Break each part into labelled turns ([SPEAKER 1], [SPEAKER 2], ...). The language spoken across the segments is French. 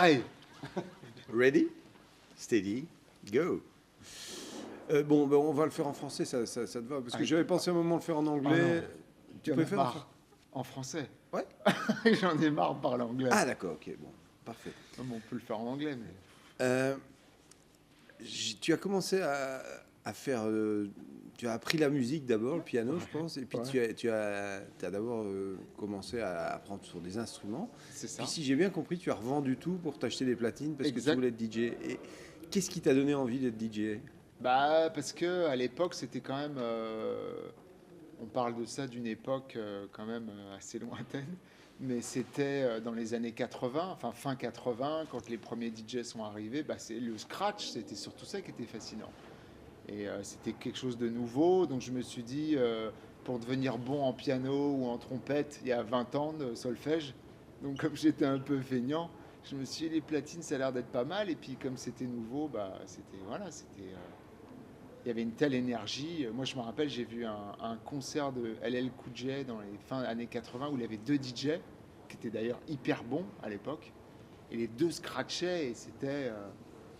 [SPEAKER 1] Allez.
[SPEAKER 2] Ready, steady, go. On va le faire en français, ça te va? Parce que j'avais pensé à un moment le faire en anglais. Tu
[SPEAKER 1] J'en ai
[SPEAKER 2] préfères
[SPEAKER 1] marre. En français.
[SPEAKER 2] Ouais.
[SPEAKER 1] J'en ai marre de parler anglais.
[SPEAKER 2] Ah d'accord, ok, bon, parfait.
[SPEAKER 1] Non, mais on peut le faire en anglais, mais...
[SPEAKER 2] Euh, Tu as commencé à faire... tu as appris la musique d'abord, le piano, je pense, et puis
[SPEAKER 1] Ouais.
[SPEAKER 2] tu as d'abord commencé à apprendre sur des instruments.
[SPEAKER 1] C'est ça.
[SPEAKER 2] Puis si j'ai bien compris, tu as revendu tout pour t'acheter des platines parce que tu
[SPEAKER 1] Exact.
[SPEAKER 2] voulais être DJ. Et qu'est-ce qui t'a donné envie d'être DJ?
[SPEAKER 1] Bah, parce que à l'époque, c'était quand même... on parle de ça d'une époque quand même assez lointaine, mais c'était dans les années 80, enfin fin 80, quand les premiers DJ sont arrivés, bah, c'est le scratch, c'était surtout ça qui était fascinant. Et c'était quelque chose de nouveau, donc je me suis dit, pour devenir bon en piano ou en trompette, il y a 20 ans de solfège, donc comme j'étais un peu feignant, je me suis dit, les platines, ça a l'air d'être pas mal, et puis comme c'était nouveau, bah, c'était, voilà, c'était... il y avait une telle énergie. Moi, je me rappelle, j'ai vu un concert de LL Cool J dans les fins années 80 où il y avait deux DJ qui étaient d'ailleurs hyper bons à l'époque. Et les deux scratchaient et c'était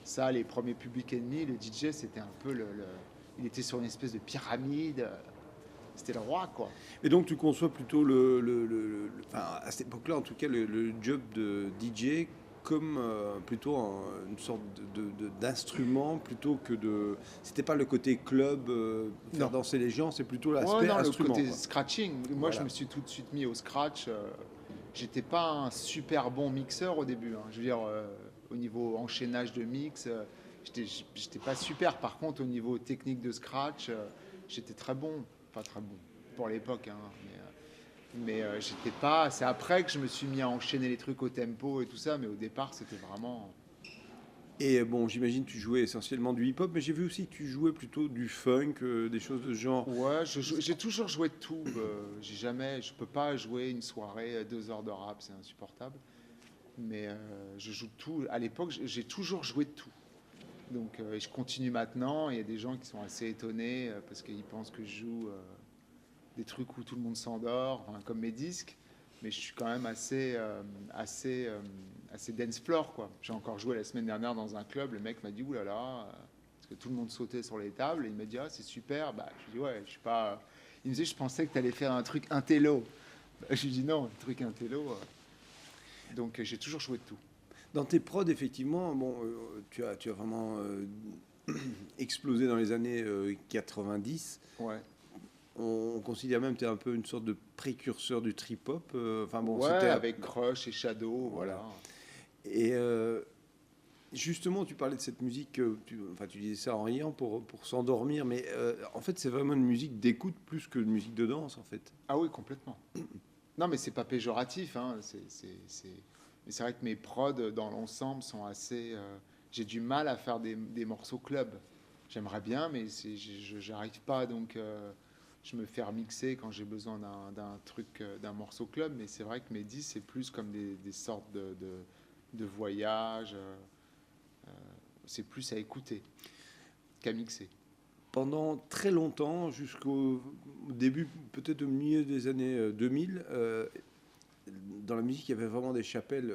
[SPEAKER 1] ça, les premiers Public Enemy. Le DJ, c'était un peu il était sur une espèce de pyramide. C'était le roi, quoi.
[SPEAKER 2] Et donc tu conçois plutôt enfin, à cette époque-là, en tout cas, le job de DJ comme plutôt une sorte d'instrument plutôt que de... C'était pas le côté club, faire
[SPEAKER 1] Non.
[SPEAKER 2] danser les gens, c'est plutôt
[SPEAKER 1] Ouais,
[SPEAKER 2] l'aspect
[SPEAKER 1] non, le
[SPEAKER 2] instrument,
[SPEAKER 1] côté
[SPEAKER 2] quoi.
[SPEAKER 1] scratching. Moi, je
[SPEAKER 2] Voilà.
[SPEAKER 1] me suis tout de suite mis au scratch. J'étais pas un super bon mixeur au début, hein. Je veux dire, au niveau enchaînage de mix, j'étais pas super. Par contre, au niveau technique de scratch, j'étais très bon. Enfin, très bon pour l'époque, hein. Mais j'étais pas. C'est après que je me suis mis à enchaîner les trucs au tempo et tout ça. Mais au départ, c'était vraiment.
[SPEAKER 2] Et bon, j'imagine que tu jouais essentiellement du hip-hop, mais j'ai vu aussi que tu jouais plutôt du funk, des choses de ce genre.
[SPEAKER 1] Ouais, j'ai toujours joué de tout. J'ai jamais. Je peux pas jouer une soirée 2 heures de rap, c'est insupportable. Mais je joue de tout. À l'époque, j'ai toujours joué de tout. Donc, et je continue maintenant. Il y a des gens qui sont assez étonnés parce qu'ils pensent que je joue des trucs où tout le monde s'endort, enfin, comme mes disques. Mais je suis quand même assez dance floor, quoi. J'ai encore joué la semaine dernière dans un club. Le mec m'a dit oulala, parce que tout le monde sautait sur les tables. Et il m'a dit ah c'est super. Bah, je lui dis ouais, je suis pas. Il me disait je pensais que tu allais faire un truc intello. Je lui dis non, un truc intello. Donc j'ai toujours joué de tout.
[SPEAKER 2] Dans tes prods, effectivement, bon, tu as vraiment explosé dans les années 90.
[SPEAKER 1] Ouais.
[SPEAKER 2] On considère même que tu es un peu une sorte de précurseur du trip-hop. Enfin bon,
[SPEAKER 1] Ouais,
[SPEAKER 2] c'était...
[SPEAKER 1] avec Crush et Shadow,
[SPEAKER 2] Voilà.
[SPEAKER 1] voilà.
[SPEAKER 2] Et justement, tu parlais de cette musique, enfin, tu disais ça en riant pour s'endormir, mais en fait, c'est vraiment une musique d'écoute plus que de musique de danse, en fait.
[SPEAKER 1] Ah oui, complètement. Non, mais c'est pas péjoratif, hein. Mais c'est vrai que mes prods dans l'ensemble sont assez. J'ai du mal à faire des morceaux club. J'aimerais bien, mais j'arrive pas. Donc, je me fais remixer quand j'ai besoin d'un truc, d'un morceau club. Mais c'est vrai que mes disques, c'est plus comme des sortes de voyages. C'est plus à écouter qu'à mixer.
[SPEAKER 2] Pendant très longtemps, jusqu'au début, peut-être au milieu des années 2000, dans la musique, il y avait vraiment des chapelles.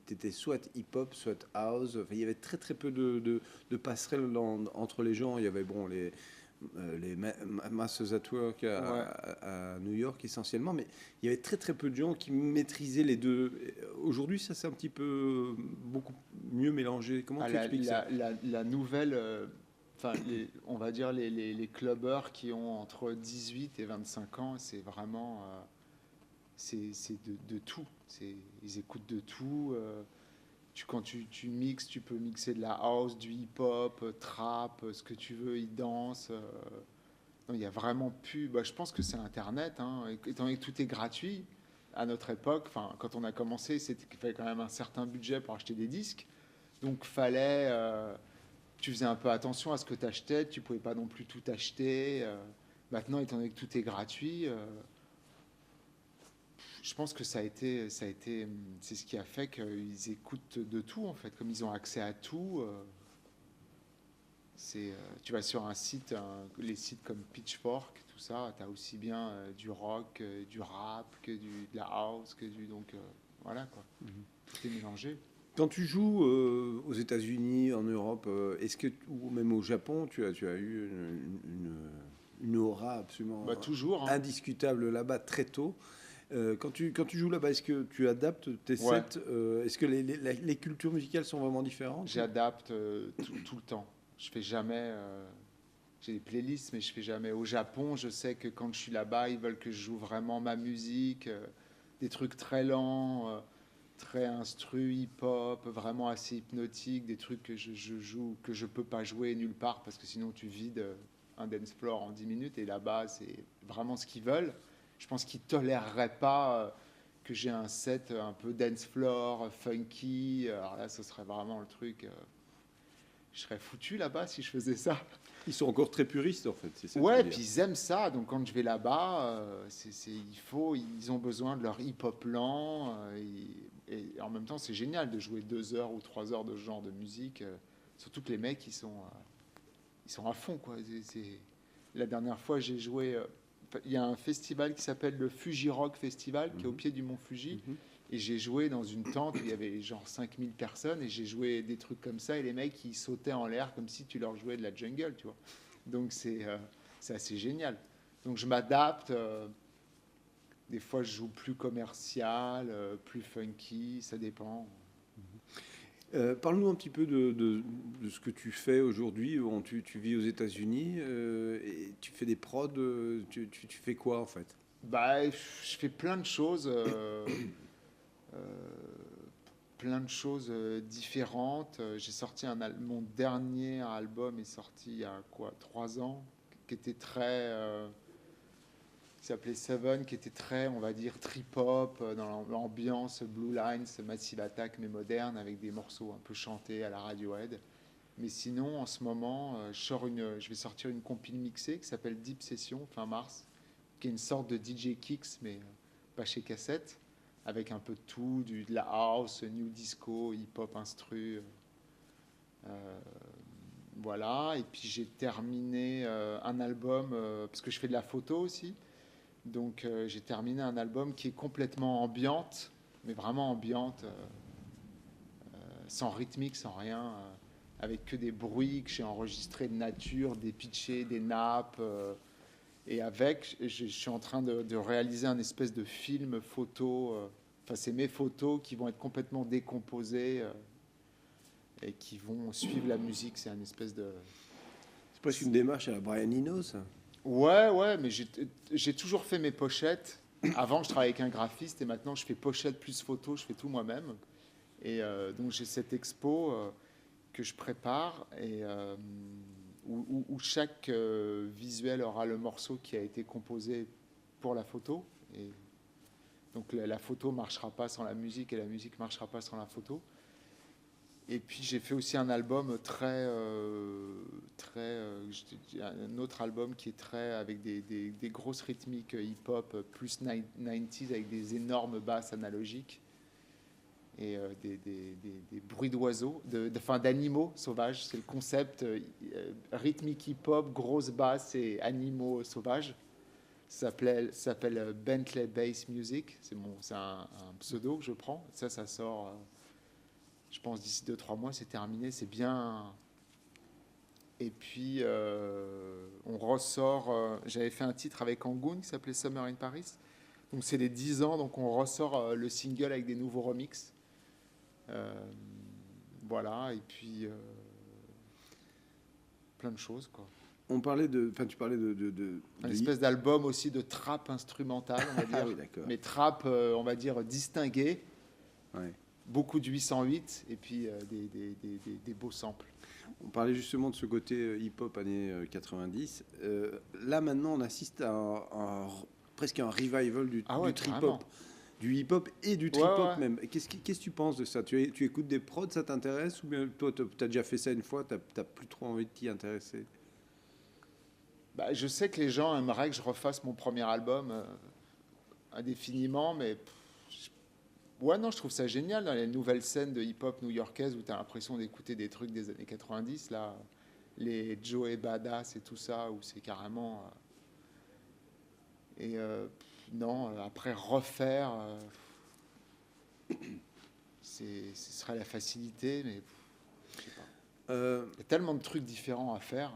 [SPEAKER 2] C'était soit hip-hop, soit house. Enfin, il y avait très très peu de passerelles entre les gens. Il y avait bon les Masters at Work
[SPEAKER 1] Ouais.
[SPEAKER 2] à New York essentiellement, mais il y avait très très peu de gens qui maîtrisaient les deux. Aujourd'hui, ça c'est un petit peu beaucoup mieux mélangé. Comment
[SPEAKER 1] Ah,
[SPEAKER 2] tu expliques ça?
[SPEAKER 1] la nouvelle, enfin, on va dire les clubbers qui ont entre 18 et 25 ans, c'est vraiment, c'est de tout. Ils écoutent de tout. Quand tu mixes, tu peux mixer de la house, du hip-hop, trap, ce que tu veux, ils dansent. Non, il y a vraiment plus. Bah, je pense que c'est Internet, hein, étant donné que tout est gratuit. À notre époque, enfin, quand on a commencé, c'était qu'il fallait quand même un certain budget pour acheter des disques. Donc, tu faisais un peu attention à ce que tu achetais. Tu pouvais pas non plus tout acheter. Maintenant, étant donné que tout est gratuit, je pense que c'est ce qui a fait qu'ils écoutent de tout en fait, comme ils ont accès à tout. Tu vas sur un site, les sites comme Pitchfork, tout ça, tu as aussi bien du rock, du rap, de la house, donc voilà quoi. Tout est mélangé.
[SPEAKER 2] Quand tu joues aux États-Unis, en Europe, ou même au Japon, tu as eu une aura absolument
[SPEAKER 1] Bah, toujours, hein.
[SPEAKER 2] indiscutable là-bas très tôt. Quand tu joues là-bas, est-ce que tu adaptes tes
[SPEAKER 1] Ouais,
[SPEAKER 2] sets? Est-ce que les cultures musicales sont vraiment différentes?
[SPEAKER 1] j'adapte tout le temps. Je fais jamais. J'ai des playlists, mais je fais jamais. Au Japon, je sais que quand je suis là-bas, ils veulent que je joue vraiment ma musique, des trucs très lents, très instru, hip-hop, vraiment assez hypnotique, des trucs que je joue, que je peux pas jouer nulle part parce que sinon tu vides un dance floor en 10 minutes. Et là-bas, c'est vraiment ce qu'ils veulent. Je pense qu'ils toléreraient pas que j'ai un set un peu dance floor, funky. Alors là, ce serait vraiment le truc. Je serais foutu là-bas si je faisais ça.
[SPEAKER 2] Ils sont encore très puristes, en fait, c'est ça que tu veux
[SPEAKER 1] Ouais,
[SPEAKER 2] dire.
[SPEAKER 1] puis ils aiment ça. Donc quand je vais là-bas, ils ont besoin de leur hip-hop lent. Et en même temps, c'est génial de jouer 2 heures ou 3 heures de ce genre de musique. Surtout que les mecs, ils sont à fond, quoi. La dernière fois, j'ai joué. Il y a un festival qui s'appelle le Fuji Rock Festival, qui est au
[SPEAKER 2] Mhm,
[SPEAKER 1] pied du mont Fuji.
[SPEAKER 2] mhm.
[SPEAKER 1] Et j'ai joué dans une tente où il y avait genre 5000 personnes. Et j'ai joué des trucs comme ça. Et les mecs, ils sautaient en l'air comme si tu leur jouais de la jungle, tu vois. Donc c'est assez génial. Donc je m'adapte. Des fois, je joue plus commercial, plus funky, ça dépend.
[SPEAKER 2] Parle-nous un petit peu de ce que tu fais aujourd'hui. Bon, tu vis aux États-Unis et tu fais des prods. Tu fais quoi, en fait?
[SPEAKER 1] Bah, je fais euh, plein de choses différentes. J'ai sorti mon dernier album est sorti il y a quoi, 3 ans, qui était qui s'appelait Seven, qui était très, on va dire, trip-hop, dans l'ambiance Blue Lines, Massive Attack, mais moderne, avec des morceaux un peu chantés à la Radiohead. Mais sinon, en ce moment, je vais sortir une compile mixée qui s'appelle Deep Session, fin mars, qui est une sorte de DJ Kicks, mais pas chez cassette, avec un peu de tout, de la house, new disco, hip-hop instru. Euh, voilà, et puis j'ai terminé un album, parce que je fais de la photo aussi. Donc j'ai terminé un album qui est complètement ambiante, mais vraiment ambiante, sans rythmique, sans rien, avec que des bruits que j'ai enregistrés de nature, des pitchés, des nappes. Je suis en train de réaliser un espèce de film photo. Enfin, c'est mes photos qui vont être complètement décomposées et qui vont suivre la musique. C'est un espèce de...
[SPEAKER 2] C'est presque une démarche à la Brian Eno, ça.
[SPEAKER 1] Ouais, ouais, mais j'ai toujours fait mes pochettes. Avant, je travaillais avec un graphiste et maintenant, je fais pochette plus photo, je fais tout moi-même. Et donc, j'ai cette expo que je prépare où chaque visuel aura le morceau qui a été composé pour la photo. Et donc, la photo ne marchera pas sans la musique et la musique ne marchera pas sans la photo. Et puis j'ai fait aussi un album un autre album qui est très avec des grosses rythmiques hip-hop plus 90s avec des énormes basses analogiques et des bruits d'oiseaux, enfin d'animaux sauvages. C'est le concept rythmique hip-hop, grosse basse et animaux sauvages. Ça s'appelle Bentley Bass Music. C'est un pseudo que je prends. Ça sort. Je pense d'ici 2-3 mois, c'est terminé, c'est bien. Et puis, on ressort. J'avais fait un titre avec Angoon qui s'appelait Summer in Paris. Donc, c'est les 10 ans, donc on ressort le single avec des nouveaux remixes. Euh, voilà, et puis plein de choses, quoi.
[SPEAKER 2] Enfin, tu parlais
[SPEAKER 1] Un espèce d'album aussi de trap instrumental, on va
[SPEAKER 2] Ah
[SPEAKER 1] dire.
[SPEAKER 2] oui, d'accord.
[SPEAKER 1] Mais trap, on va dire, distingué.
[SPEAKER 2] Ouais.
[SPEAKER 1] Beaucoup de 808 et puis des beaux samples.
[SPEAKER 2] On parlait justement de ce côté hip-hop années 90. Là, maintenant, on assiste à presque un revival
[SPEAKER 1] Ah ouais,
[SPEAKER 2] du
[SPEAKER 1] carrément.
[SPEAKER 2] trip-hop, du hip-hop et du
[SPEAKER 1] Ouais,
[SPEAKER 2] trip-hop
[SPEAKER 1] ouais.
[SPEAKER 2] même. Qu'est-ce que tu penses de ça? Tu écoutes des prods, ça t'intéresse? Ou bien toi, tu as déjà fait ça une fois, tu n'as plus trop envie de t'y intéresser?
[SPEAKER 1] Bah, je sais que les gens aimeraient que je refasse mon premier album indéfiniment, mais ouais, non, je trouve ça génial dans les nouvelles scènes de hip-hop new-yorkaise où tu as l'impression d'écouter des trucs des années 90, là, les Joey Badass et tout ça, où c'est carrément. Non, après refaire. ce serait la facilité, mais je sais pas.
[SPEAKER 2] Euh,
[SPEAKER 1] Il y a tellement de trucs différents à faire.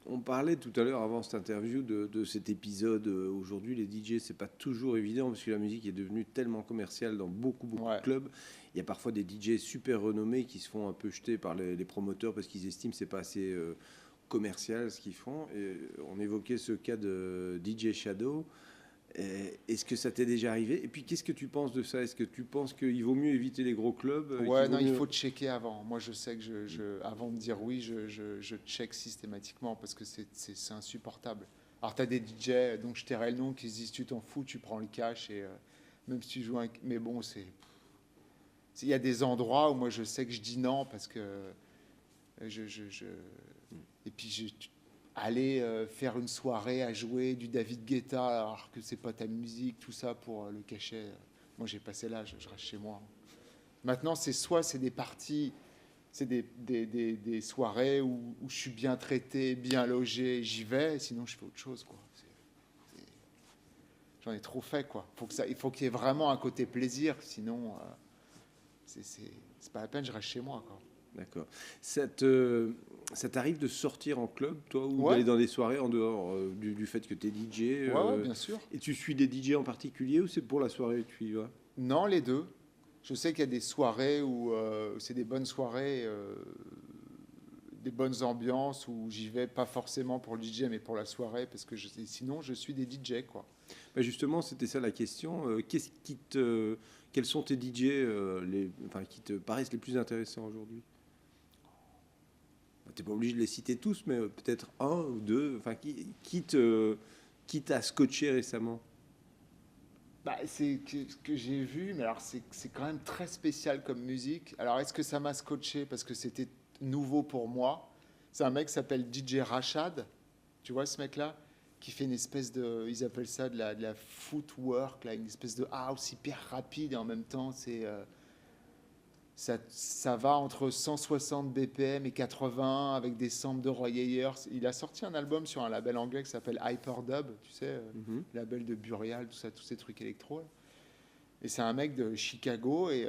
[SPEAKER 2] On parlait tout à l'heure avant cette interview de cet épisode. Aujourd'hui, les DJ, c'est pas toujours évident parce que la musique est devenue tellement commerciale dans beaucoup de clubs. Il y a parfois des DJ super renommés qui se font un peu jeter par les promoteurs parce qu'ils estiment que c'est pas assez commercial ce qu'ils font. Et on évoquait ce cas de DJ Shadow. Est-ce que ça t'est déjà arrivé? Et puis, qu'est-ce que tu penses de ça? Est-ce que tu penses qu'il vaut mieux éviter les gros clubs?
[SPEAKER 1] Ouais, non, il faut checker avant. Moi, je sais que avant de dire oui, je check systématiquement parce que c'est insupportable. Alors, tu as des DJ, dont je tairai le nom, qui se disent tu t'en fous, tu prends le cash et même si tu joues un. Mais bon, il y a des endroits où moi, je sais que je dis non parce que. Et puis, aller faire une soirée à jouer du David Guetta alors que c'est pas ta musique, tout ça pour le cachet. Moi, j'ai passé l'âge, je reste chez moi. Maintenant, c'est des parties, c'est des soirées où je suis bien traité, bien logé, j'y vais, sinon je fais autre chose, quoi. J'en ai trop fait, quoi. Il faut qu'il y ait vraiment un côté plaisir, sinon c'est pas la peine, je reste chez moi, quoi.
[SPEAKER 2] D'accord. Ça t'arrive de sortir en club, toi, ou
[SPEAKER 1] Ouais.
[SPEAKER 2] d'aller dans des soirées en dehors du fait que tu es DJ
[SPEAKER 1] Ouais, bien sûr.
[SPEAKER 2] Et tu suis des DJ en particulier ou c'est pour la soirée que tu y vas?
[SPEAKER 1] Non, les deux. Je sais qu'il y a des soirées où c'est des bonnes soirées, des bonnes ambiances où j'y vais pas forcément pour le DJ mais pour la soirée parce que sinon je suis des DJ, quoi.
[SPEAKER 2] Bah justement, c'était ça la question. Quels sont tes DJ qui te paraissent les plus intéressants aujourd'hui? Tu n'es pas obligé de les citer tous, mais peut-être un ou deux. Enfin, qui t'a scotché récemment?
[SPEAKER 1] Bah, c'est ce que j'ai vu, mais alors c'est quand même très spécial comme musique. Alors est-ce que ça m'a scotché parce que c'était nouveau pour moi? C'est un mec qui s'appelle DJ Rashad, tu vois ce mec-là, qui fait une espèce de, ils appellent ça de la footwork, là, une espèce de house hyper rapide et en même temps ça va entre 160 BPM et 80 avec des samples de Roy Ayers. Il a sorti un album sur un label anglais qui s'appelle Hyperdub, tu sais, label de Burial, tout ça, tous ces trucs électro. Là. Et c'est un mec de Chicago et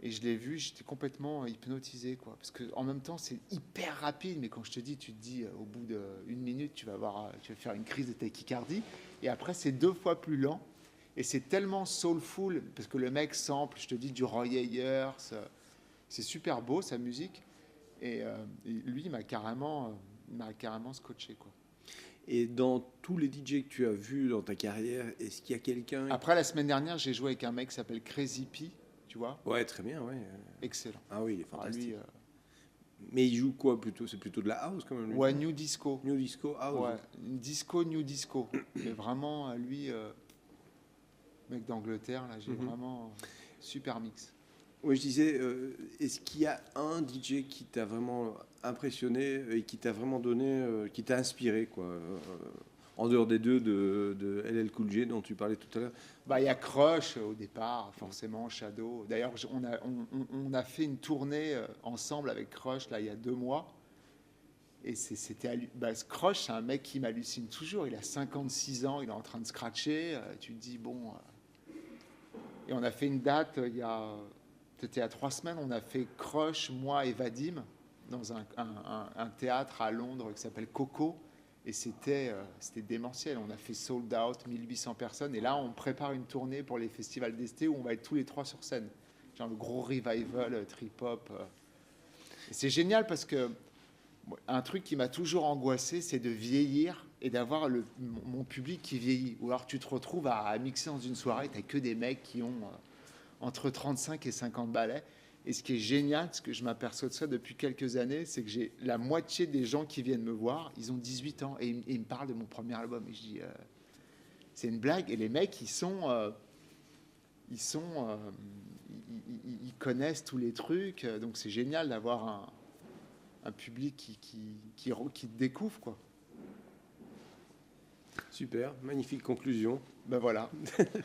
[SPEAKER 1] je l'ai vu, j'étais complètement hypnotisé, quoi. Parce que en même temps, c'est hyper rapide, mais quand je te dis, tu te dis, au bout d'une minute, tu vas faire une crise de tachycardie. Et après, c'est 2 fois plus lent. Et c'est tellement soulful, parce que le mec sample, je te dis, du Roy Ayers. C'est super beau, sa musique. Et lui, il m'a carrément scotché, quoi.
[SPEAKER 2] Et dans tous les DJ que tu as vus dans ta carrière, est-ce qu'il y a quelqu'un...
[SPEAKER 1] Après, la semaine dernière, j'ai joué avec un mec qui s'appelle Crazy P, tu vois.
[SPEAKER 2] Ouais, très bien, ouais.
[SPEAKER 1] Excellent.
[SPEAKER 2] Ah oui, il est fantastique.
[SPEAKER 1] Lui,
[SPEAKER 2] mais il joue quoi plutôt? C'est plutôt de la house quand même, lui?
[SPEAKER 1] Ouais, New Disco.
[SPEAKER 2] New Disco, house.
[SPEAKER 1] Ouais, disco, New Disco. Mais vraiment, lui, mec d'Angleterre, là, j'ai vraiment super mix.
[SPEAKER 2] Oui, je disais, est-ce qu'il y a un DJ qui t'a vraiment impressionné et qui t'a vraiment donné, qui t'a inspiré, quoi, en dehors des deux de LL Cool J dont tu parlais tout à l'heure?
[SPEAKER 1] Bah, il y a Crush au départ, forcément, Shadow. D'ailleurs, on a fait une tournée ensemble avec Crush là, il y a 2 mois. Et Crush, c'est un mec qui m'hallucine toujours. Il a 56 ans, il est en train de scratcher. Tu te dis, bon. Et on a fait une date c'était il y a 3 semaines. On a fait Crush, moi et Vadim, dans un théâtre à Londres qui s'appelle Coco. Et c'était démentiel. On a fait sold out, 1800 personnes. Et là, on prépare une tournée pour les festivals d'Esté où on va être tous les 3 sur scène. Genre le gros revival, trip-hop. Et c'est génial parce que un truc qui m'a toujours angoissé, c'est de vieillir et d'avoir mon public qui vieillit. Ou alors tu te retrouves à mixer dans une soirée, tu n'as que des mecs qui ont entre 35 et 50 balais. Et ce qui est génial, ce que je m'aperçois de ça depuis quelques années, c'est que j'ai la moitié des gens qui viennent me voir, ils ont 18 ans et ils me parlent de mon premier album. Et je dis, c'est une blague. Et les mecs, ils connaissent tous les trucs. Donc c'est génial d'avoir un public qui te découvre, quoi.
[SPEAKER 2] Super, magnifique conclusion.
[SPEAKER 1] Ben voilà.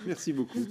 [SPEAKER 2] Merci beaucoup.